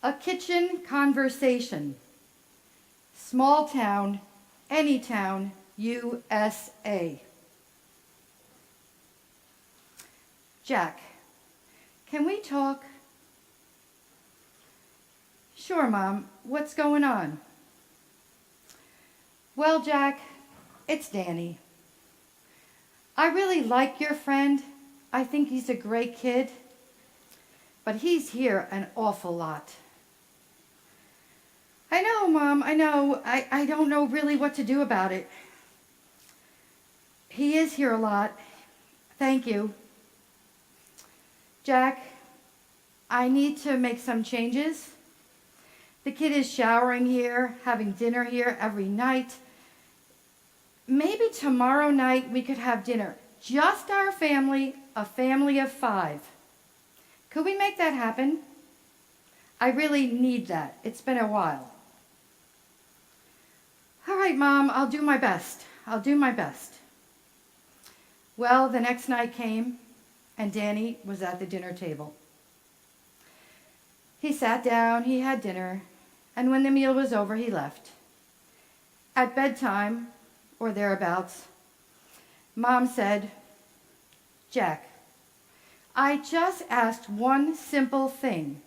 A kitchen conversation. Small town, any town, USA. Jack, can we talk? Sure, Mom. What's going on? Well, Jack, it's Danny. I really like your friend. I think he's a great kid. But he's here an awful lot. I know, Mom, I know. I don't know really what to do about it. He is here a lot. Thank you. Jack, I need to make some changes. The kid is showering here, having dinner here every night. Maybe tomorrow night we could have dinner. Just our family, a family of 5. Could we make that happen? I really need that. It's been a while. All right, Mom, I'll do my best. I'll do my best. Well, the next night came, and Danny was at the dinner table. He sat down, he had dinner, and when the meal was over, he left. At bedtime, or thereabouts, Mom said, Jack, I just asked one simple thing.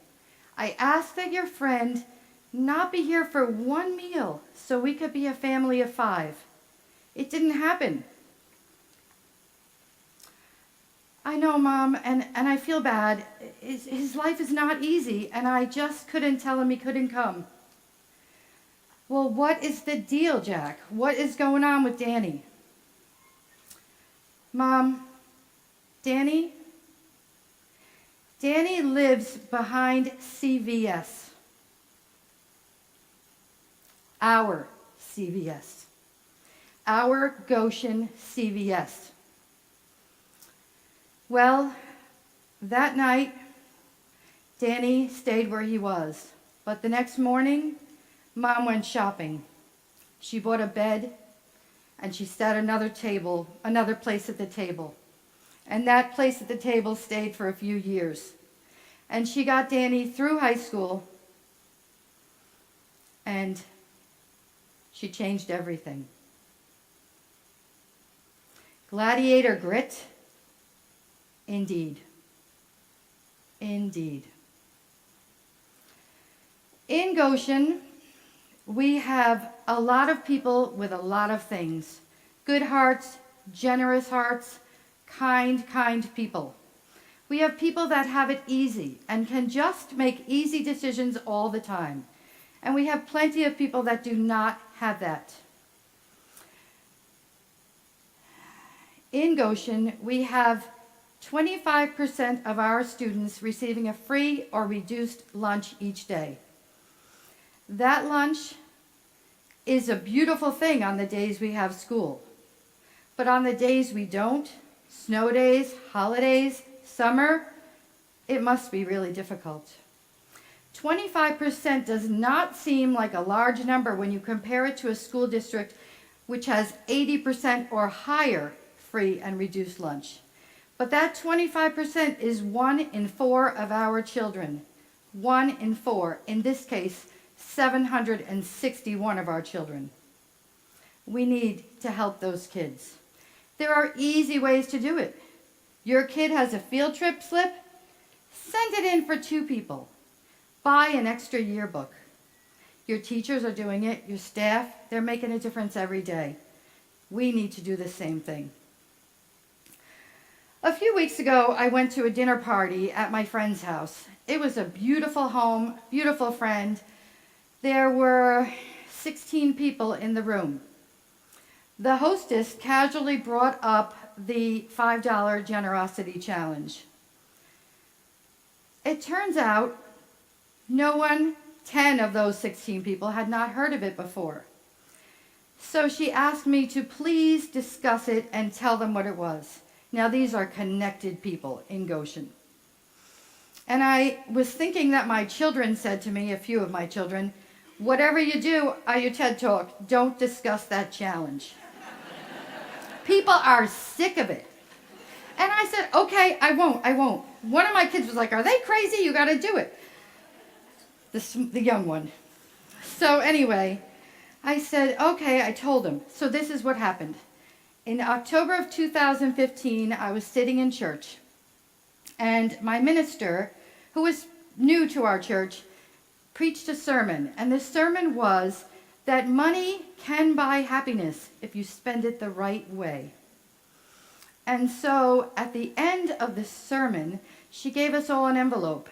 I asked that your friend not be here for one meal so we could be a family of 5. It didn't happen. I know, Mom, and I feel bad. His life is not easy, and I just couldn't tell him he couldn't come. Well, what is the deal, Jack? What is going on with Danny? Mom, Danny lives behind CVS. Our CVS. Our Goshen CVS. Well, that night, Danny stayed where he was. But the next morning, Mom went shopping. She bought a bed, and she set another place at the table. And that place at the table stayed for a few years. And she got Danny through high school, and she changed everything. Gladiator grit? Indeed. Indeed. In Goshen, we have a lot of people with a lot of things. Good hearts, generous hearts, kind people. We have people that have it easy and can just make easy decisions all the time. And we have plenty of people that do not have that. In Goshen, we have 25% of our students receiving a free or reduced lunch each day. That lunch is a beautiful thing on the days we have school. But on the days we don't, snow days, holidays, summer, it must be really difficult. 25% does not seem like a large number when you compare it to a school district which has 80% or higher free and reduced lunch. But that 25% is 1 in 4 of our children. 1 in 4, in this case, 761 of our children. We need to help those kids. There are easy ways to do it. Your kid has a field trip slip? Send it in for 2 people. Buy an extra yearbook. Your teachers are doing it, your staff, they're making a difference every day. We need to do the same thing. A few weeks ago, I went to a dinner party at my friend's house. It was a beautiful home, beautiful friend. There were 16 people in the room. The hostess casually brought up the $5 generosity challenge. It turns out 10 of those 16 people had not heard of it before. So she asked me to please discuss it and tell them what it was. Now, these are connected people in Goshen. And I was thinking that my children said to me, a few of my children, whatever you do at your TED Talk, don't discuss that challenge. People are sick of it. And I said, okay, I won't. One of my kids was like, are they crazy? You got to do it. the young one. So anyway, I said, okay, I told him. So this is what happened. In October of 2015, I was sitting in church, and my minister, who was new to our church, preached a sermon. And the sermon was that money can buy happiness if you spend it the right way. And so at the end of the sermon, she gave us all an envelope.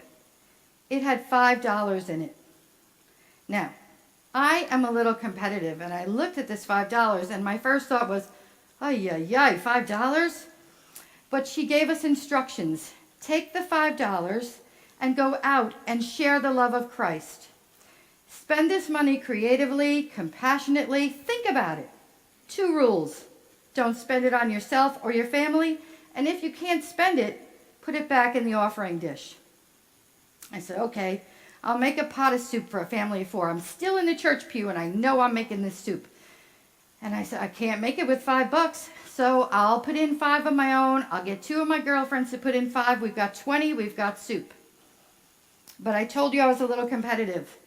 It had $5 in it. Now, I am a little competitive, and I looked at this $5, and my first thought was, ay, $5? But she gave us instructions. Take the $5 and go out and share the love of Christ. Spend this money creatively, compassionately. Think about it. 2 rules. Don't spend it on yourself or your family, and if you can't spend it, put it back in the offering dish. I said, okay, I'll make a pot of soup for a family of 4. I'm still in the church pew, and I know I'm making this soup. And I said, I can't make it with $5, so I'll put in 5 of my own. I'll get 2 of my girlfriends to put in 5. We've got 20. We've got soup. But I told you I was a little competitive.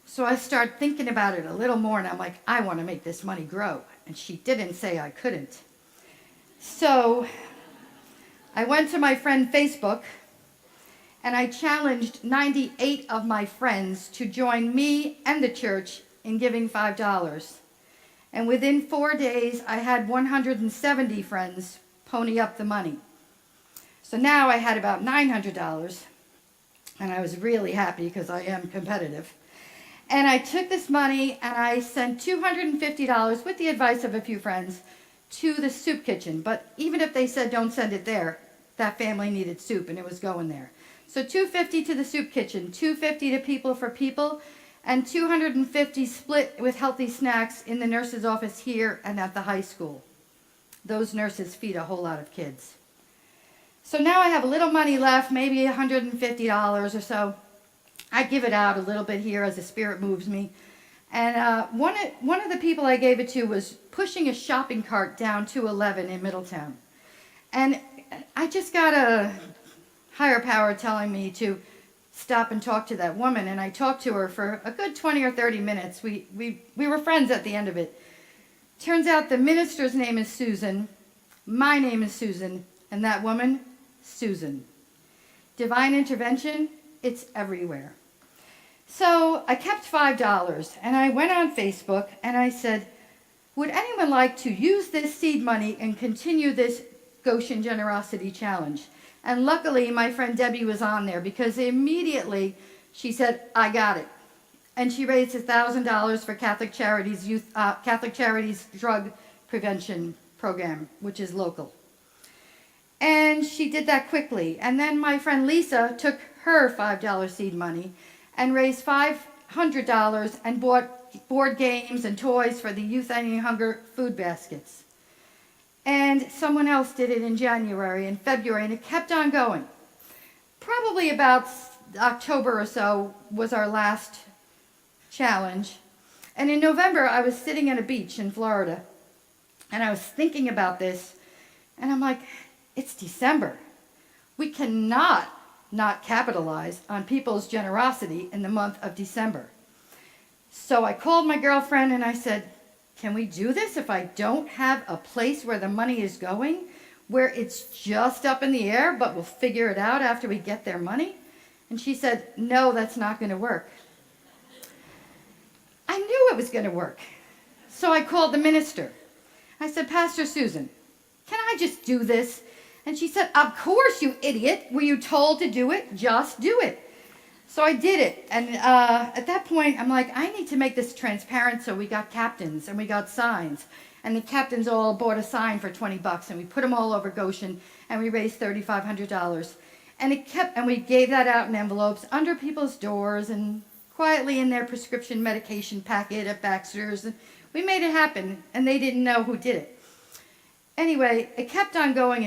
So I started thinking about it a little more, and I'm like, I want to make this money grow. And she didn't say I couldn't. So I went to my friend Facebook, and I challenged 98 of my friends to join me and the church in giving $5. And within 4 days, I had 170 friends pony up the money. So now I had about $900, and I was really happy because I am competitive. And I took this money and I sent $250 with the advice of a few friends to the soup kitchen. But even if they said don't send it there, that family needed soup and it was going there. So $250 to the soup kitchen, $250 to People for People, and $250 split with healthy snacks in the nurse's office here and at the high school. Those nurses feed a whole lot of kids. So now I have a little money left, maybe $150 or so. I give it out a little bit here as the Spirit moves me. And one of the people I gave it to was pushing a shopping cart down 211 in Middletown. And I just got a higher power telling me to stop and talk to that woman. And I talked to her for a good 20 or 30 minutes. We were friends at the end of it. Turns out the minister's name is Susan. My name is Susan. And that woman, Susan. Divine intervention, it's everywhere. So I kept $5 and I went on Facebook and I said, would anyone like to use this seed money and continue this Goshen Generosity Challenge? And luckily my friend Debbie was on there because immediately she said, I got it. And she raised $1,000 for Catholic Charities Drug Prevention Program, which is local. And she did that quickly. And then my friend Lisa took her $5 seed money and raised $500 and bought board games and toys for the Youth Ending Hunger food baskets. And someone else did it in January and February, and it kept on going. Probably about October or so was our last challenge. And in November, I was sitting at a beach in Florida, and I was thinking about this, and I'm like, it's December. We cannot not capitalize on people's generosity in the month of December. So I called my girlfriend and I said, can we do this if I don't have a place where the money is going, where it's just up in the air, but we'll figure it out after we get their money? And she said, no, that's not going to work. I knew it was going to work. So I called the minister. I said, Pastor Susan, can I just do this? And she said, of course, you idiot. Were you told to do it? Just do it. So I did it. And at that point, I'm like, I need to make this transparent. So we got captains and we got signs. And the captains all bought a sign for $20. And we put them all over Goshen. And we raised $3,500. And we gave that out in envelopes under people's doors and quietly in their prescription medication packet at Baxter's. And we made it happen. And they didn't know who did it. Anyway, it kept on going,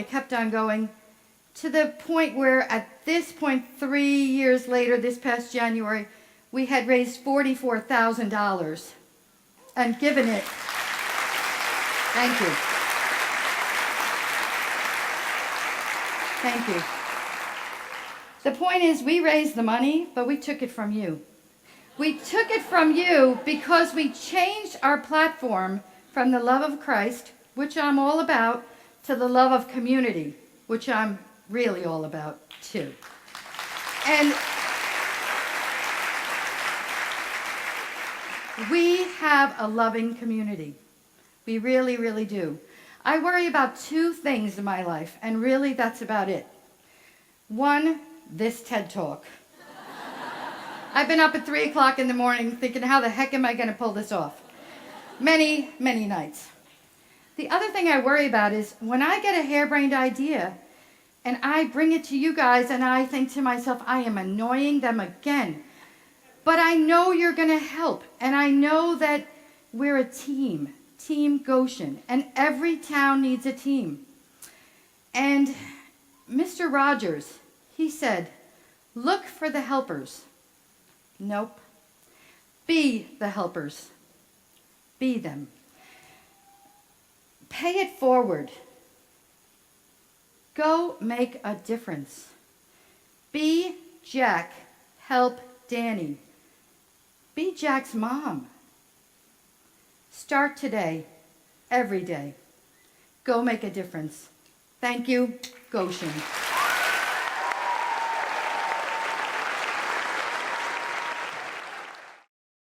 to the point where at this point, 3 years later, this past January, we had raised $44,000 and given it. Thank you. Thank you. The point is, we raised the money, but we took it from you. We took it from you because we changed our platform from the love of Christ, which I'm all about, to the love of community, which I'm really all about too. And we have a loving community. We really, really do. I worry about two things in my life, and really that's about it. One, this TED Talk. I've been up at 3 o'clock in the morning thinking, how the heck am I going to pull this off? Many, many nights. The other thing I worry about is when I get a harebrained idea and I bring it to you guys and I think to myself, I am annoying them again. But I know you're going to help, and I know that we're a team, Team Goshen, and every town needs a team. And Mr. Rogers, he said, look for the helpers. Nope. Be the helpers. Be them. Pay it forward. Go make a difference. Be Jack. Help Danny. Be Jack's mom. Start today, every day. Go make a difference. Thank you, Goshen.